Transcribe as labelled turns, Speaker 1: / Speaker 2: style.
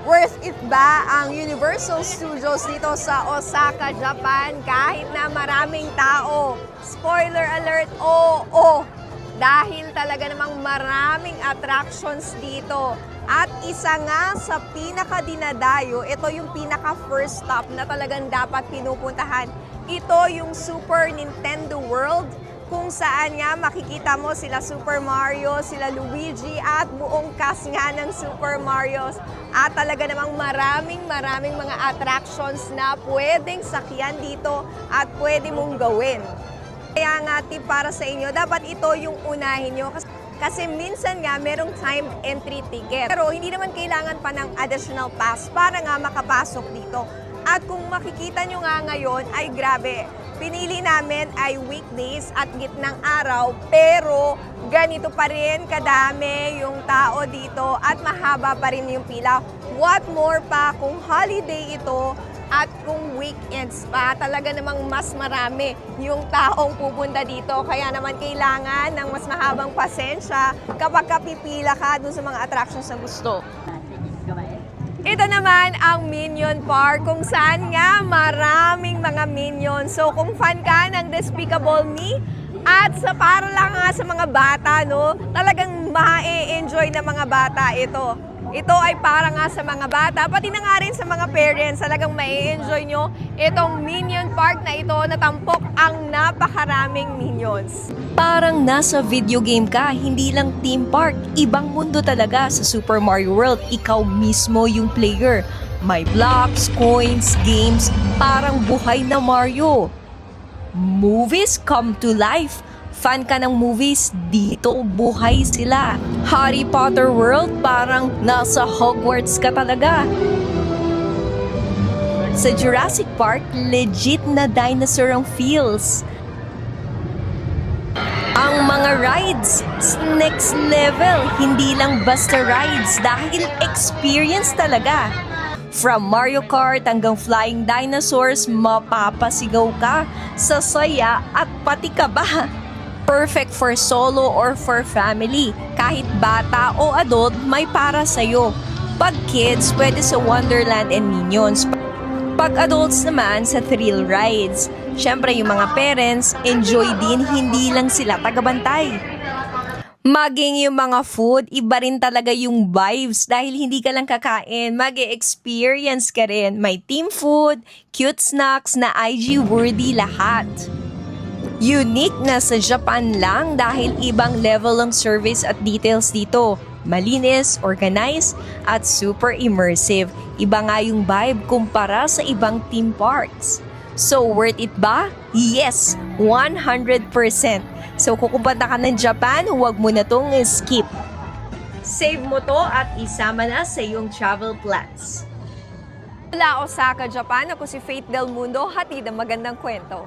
Speaker 1: Worth it ba ang Universal Studios dito sa Osaka, Japan kahit na maraming tao? Spoiler alert, oo. Dahil talaga namang maraming attractions dito. At isa nga sa pinaka-dinadayo, ito yung pinaka-first stop na talagang dapat pinupuntahan. Ito yung Super Nintendo World, kung saan nga makikita mo sila Super Mario, sila Luigi at buong cast nga ng Super Marios. At talaga namang maraming mga attractions na pwedeng sakyan dito at pwede mong gawin. Kaya nga tip para sa inyo, dapat ito yung unahin nyo. Kasi minsan nga merong timed entry ticket. Pero hindi naman kailangan pa ng additional pass para nga makapasok dito. At kung makikita nyo nga ngayon, ay grabe. Pinili namin ay weekdays at gitnang araw, pero ganito pa rin kadami yung tao dito at mahaba pa rin yung pila. What more pa kung holiday ito at kung weekends pa, talaga namang mas marami yung taong pupunta dito. Kaya naman kailangan ng mas mahabang pasensya kapag kapipila ka dun sa mga attractions na gusto. Ito naman ang Minion Park kung saan nga maraming mga minions. So kung fan ka ng Despicable Me at para lang nga sa mga bata, no, talagang ma-enjoy ng mga bata ito. Ito ay para nga sa mga bata, pati na nga rin sa mga parents, talagang ma-enjoy nyo itong Minion Park na ito na tampok ang napakaraming minions.
Speaker 2: Parang nasa video game ka, hindi lang theme park. Ibang mundo talaga sa Super Mario World. Ikaw mismo yung player. May blocks, coins, games, parang buhay na Mario. Movies come to life. Fan ka ng movies, dito buhay sila. Harry Potter World, parang nasa Hogwarts ka talaga. Sa Jurassic Park, legit na dinosaur ang feels. Ang mga rides, next level, hindi lang basta rides dahil experience talaga. From Mario Kart hanggang flying dinosaurs, mapapasigaw ka sa saya at pati ka ba? Perfect for solo or for family. Kahit bata o adult, may para sa'yo. Pag kids, pwede sa Wonderland and Minions. Pag adults naman, sa thrill rides. Siyempre, yung mga parents, enjoy din, hindi lang sila tagabantay. Maging yung mga food, iba rin talaga yung vibes dahil hindi ka lang kakain, mag-experience ka rin. May team food, cute snacks na IG-worthy lahat. Unique na sa Japan lang dahil ibang level ng service at details dito. Malinis, organized, at super immersive. Iba nga yung vibe kumpara sa ibang theme parks. So, worth it ba? Yes, 100%. So, kung pupunta ka ng Japan, huwag mo na tong skip. Save mo to at isama na sa iyong travel plans.
Speaker 1: Mula Osaka, Japan, ako si Faith Del Mundo, hatid ang magandang kwento.